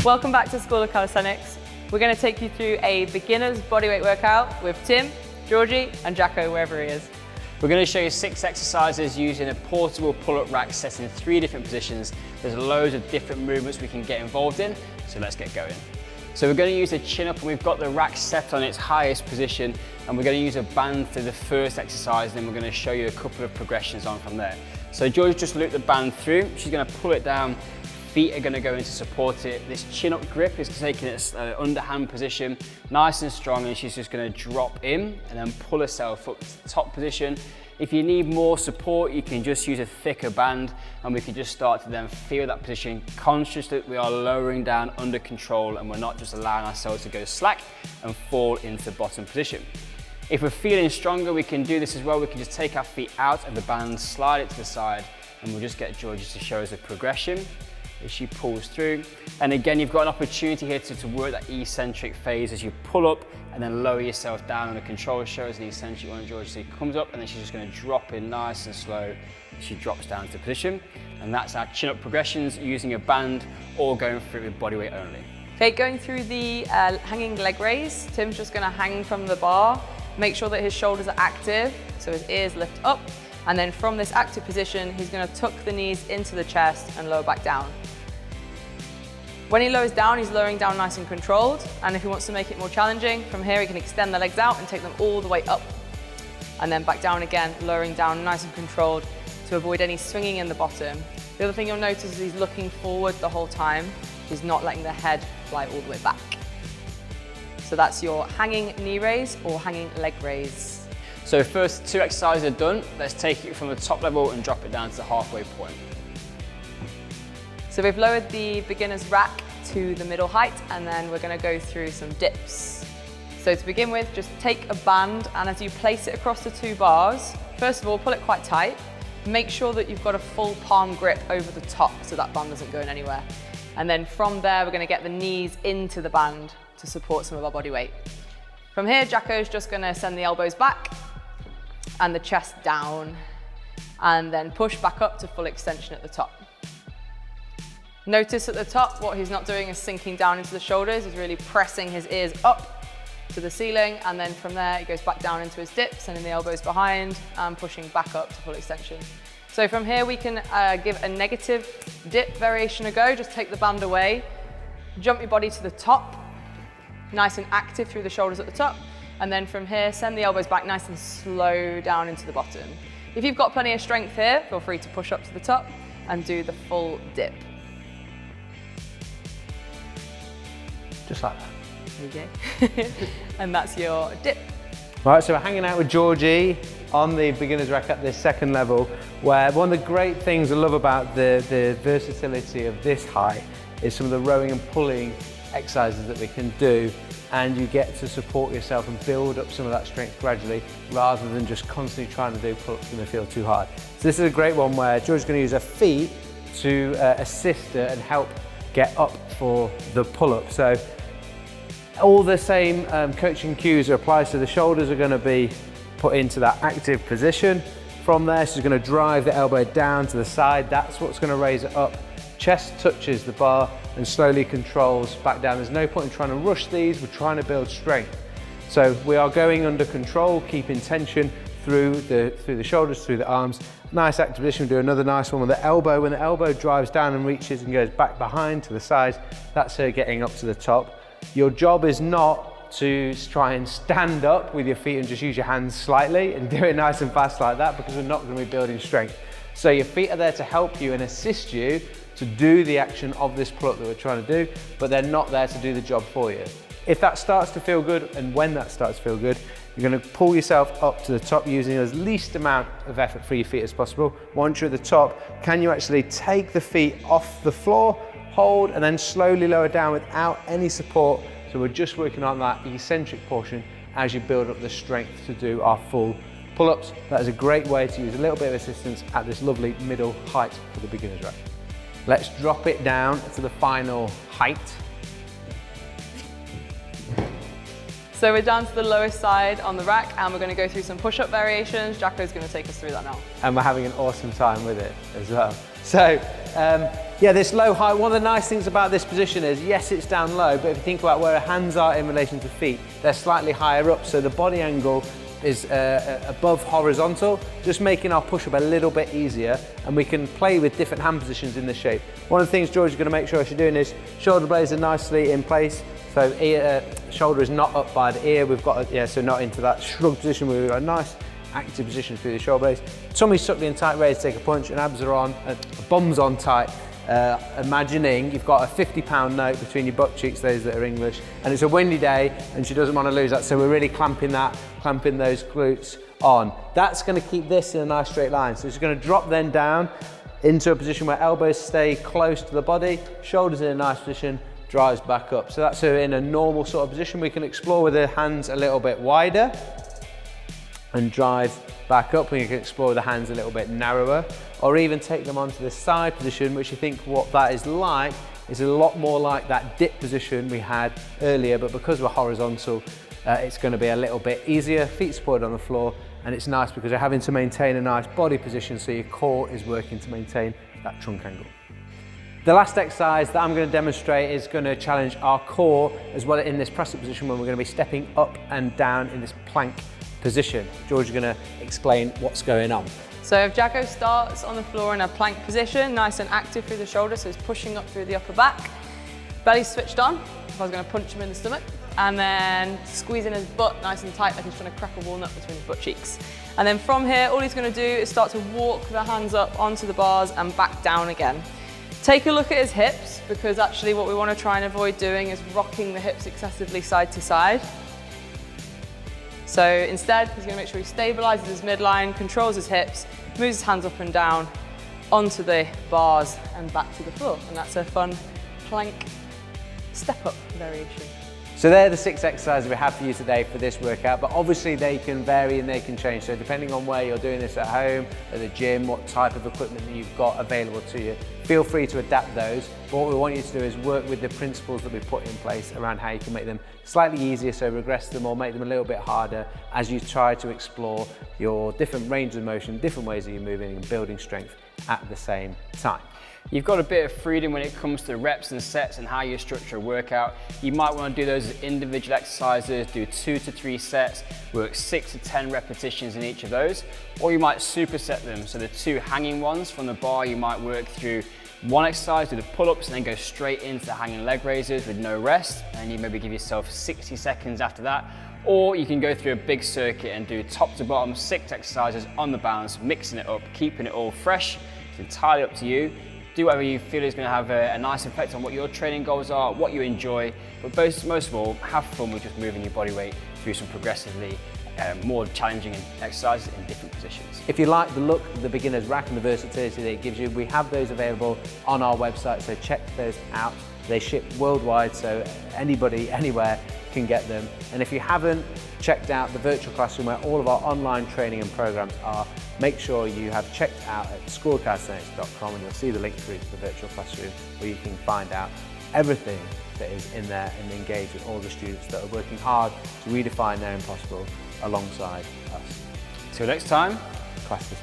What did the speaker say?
Welcome back to School of Calisthenics. We're going to take you through a beginner's bodyweight workout with Tim, Georgie and Jacko, wherever he is. We're going to show you 6 exercises using a portable pull-up rack set in 3 different positions. There's loads of different movements we can get involved in, so let's get going. So we're going to use a chin up, and we've got the rack set on its highest position, and we're going to use a band for the first exercise, and then we're going to show you a couple of progressions on from there. So George just looped the band through, she's going to pull it down, feet are going to go in to support it. This chin up grip is taking its underhand position, nice and strong, and she's just going to drop in and then pull herself up to the top position. If you need more support, you can just use a thicker band, and we can just start to then feel that position, conscious that we are lowering down under control and we're not just allowing ourselves to go slack and fall into the bottom position. If we're feeling stronger, we can do this as well. We can just take our feet out of the band, slide it to the side, and we'll just get Georgie to show us a progression as she pulls through. And again, you've got an opportunity here to work that eccentric phase as you pull up and then lower yourself down under control. Shows an eccentric one, Georgie. So she comes up and then she's just going to drop in nice and slow. She drops down to position. And that's our chin up progressions using a band or going through it with body weight only. Okay, going through the hanging leg raise, Tim's just going to hang from the bar. Make sure that his shoulders are active, so his ears lift up. And then from this active position, he's going to tuck the knees into the chest and lower back down. When he lowers down, he's lowering down nice and controlled. And if he wants to make it more challenging, from here he can extend the legs out and take them all the way up. And then back down again, lowering down nice and controlled to avoid any swinging in the bottom. The other thing you'll notice is he's looking forward the whole time. He's not letting the head fly all the way back. So that's your hanging knee raise or hanging leg raise. So first 2 exercises are done. Let's take it from the top level and drop it down to the halfway point. So we've lowered the beginner's rack to the middle height, and then we're going to go through some dips. So to begin with, just take a band, and as you place it across the 2 bars, first of all, pull it quite tight. Make sure that you've got a full palm grip over the top so that band isn't going anywhere. And then from there, we're going to get the knees into the band to support some of our body weight. From here, Jacko's just going to send the elbows back and the chest down, and then push back up to full extension at the top. Notice at the top, what he's not doing is sinking down into the shoulders. He's really pressing his ears up to the ceiling, and then from there, he goes back down into his dips, sending the elbows behind and pushing back up to full extension. So from here, we can give a negative dip variation a go. Just take the band away, jump your body to the top, nice and active through the shoulders at the top, and then from here, send the elbows back nice and slow down into the bottom. If you've got plenty of strength here, feel free to push up to the top and do the full dip. Just like that. There you go. And that's your dip. Right, so we're hanging out with Georgie on the beginner's rack at this 2nd level, where one of the great things I love about the versatility of this height is some of the rowing and pulling exercises that we can do, and you get to support yourself and build up some of that strength gradually rather than just constantly trying to do pull-ups when they feel too hard. So this is a great one where Georgie's going to use her feet to assist her and help get up for the pull-up. So all the same coaching cues apply, so the shoulders are going to be put into that active position. From there, she's going to drive the elbow down to the side. That's what's going to raise it up. Chest touches the bar and slowly controls back down. There's no point in trying to rush these. We're trying to build strength. So we are going under control, keeping tension through the shoulders, through the arms. Nice active position. We'll do another nice one with the elbow. When the elbow drives down and reaches and goes back behind to the sides, that's her getting up to the top. Your job is not to try and stand up with your feet and just use your hands slightly and do it nice and fast like that, because we're not going to be building strength. So your feet are there to help you and assist you to do the action of this pull-up that we're trying to do, but they're not there to do the job for you. If that starts to feel good, and when that starts to feel good, you're going to pull yourself up to the top using as least amount of effort for your feet as possible. Once you're at the top, can you actually take the feet off the floor, hold, and then slowly lower down without any support? So we're just working on that eccentric portion as you build up the strength to do our full pull-ups. That is a great way to use a little bit of assistance at this lovely middle height for the beginner's rack. Let's drop it down to the final height. So we're down to the lowest side on the rack, and we're going to go through some push-up variations. Jacko's going to take us through that now. And we're having an awesome time with it as well. So Yeah, this low height, one of the nice things about this position is, yes, it's down low, but if you think about where our hands are in relation to feet, they're slightly higher up, so the body angle is above horizontal, just making our push-up a little bit easier, and we can play with different hand positions in this shape. One of the things George is going to make sure she's doing is shoulder blades are nicely in place, so shoulder is not up by the ear, we've got, so not into that shrug position, we've got a nice active position through the shoulder blades. Tummy's sucked in tight, ready to take a punch, and abs are on, bum's on tight. Imagining you've got a 50-pound note between your butt cheeks, those that are English, and it's a windy day and she doesn't want to lose that, so we're really clamping those glutes on. That's going to keep this in a nice straight line. So it's going to drop then down into a position where elbows stay close to the body, shoulders in a nice position, drives back up. So that's in a normal sort of position. We can explore with the hands a little bit wider and drive back up. We can explore with the hands a little bit narrower, or even take them onto the side position, which you think what that is a lot more like that dip position we had earlier, but because we're horizontal, it's going to be a little bit easier. Feet supported on the floor, and it's nice because you're having to maintain a nice body position, so your core is working to maintain that trunk angle. The last exercise that I'm going to demonstrate is going to challenge our core as well in this press-up position, when we're going to be stepping up and down in this plank position. George is going to explain what's going on. So if Jacko starts on the floor in a plank position, nice and active through the shoulders, so he's pushing up through the upper back, belly switched on, if I was going to punch him in the stomach, and then squeezing his butt nice and tight like he's trying to crack a walnut between his butt cheeks. And then from here, all he's going to do is start to walk the hands up onto the bars and back down again. Take a look at his hips, because actually what we want to try and avoid doing is rocking the hips excessively side to side. So instead, he's going to make sure he stabilizes his midline, controls his hips, moves his hands up and down onto the bars and back to the floor. And that's a fun plank step-up variation. So they're the 6 exercises we have for you today for this workout, but obviously they can vary and they can change. So depending on where you're doing this at home, at the gym, what type of equipment that you've got available to you, feel free to adapt those. But what we want you to do is work with the principles that we put in place around how you can make them slightly easier, so regress them or make them a little bit harder as you try to explore your different ranges of motion, different ways that you're moving and building strength at the same time. You've got a bit of freedom when it comes to reps and sets and how you structure a workout. You might want to do those as individual exercises, do 2 to 3 sets, work 6 to 10 repetitions in each of those, or you might superset them. So the 2 hanging ones from the bar, you might work through one exercise, do the pull-ups, and then go straight into the hanging leg raises with no rest, and you maybe give yourself 60 seconds after that. Or you can go through a big circuit and do top to bottom 6 exercises on the balance, mixing it up, keeping it all fresh. It's entirely up to you. Do whatever you feel is going to have a nice effect on what your training goals are, what you enjoy, but most of all, have fun with just moving your body weight through some progressively more challenging exercises in different positions. If you like the look of the beginner's rack and the versatility that it gives you, we have those available on our website, so check those out. They ship worldwide, so anybody, anywhere can get them. And if you haven't checked out the virtual classroom where all of our online training and programs are, make sure you have checked out at scorecardcentrics.com, and you'll see the link through to the virtual classroom where you can find out everything that is in there and engage with all the students that are working hard to redefine their impossible alongside us. Till next time, class dismissed.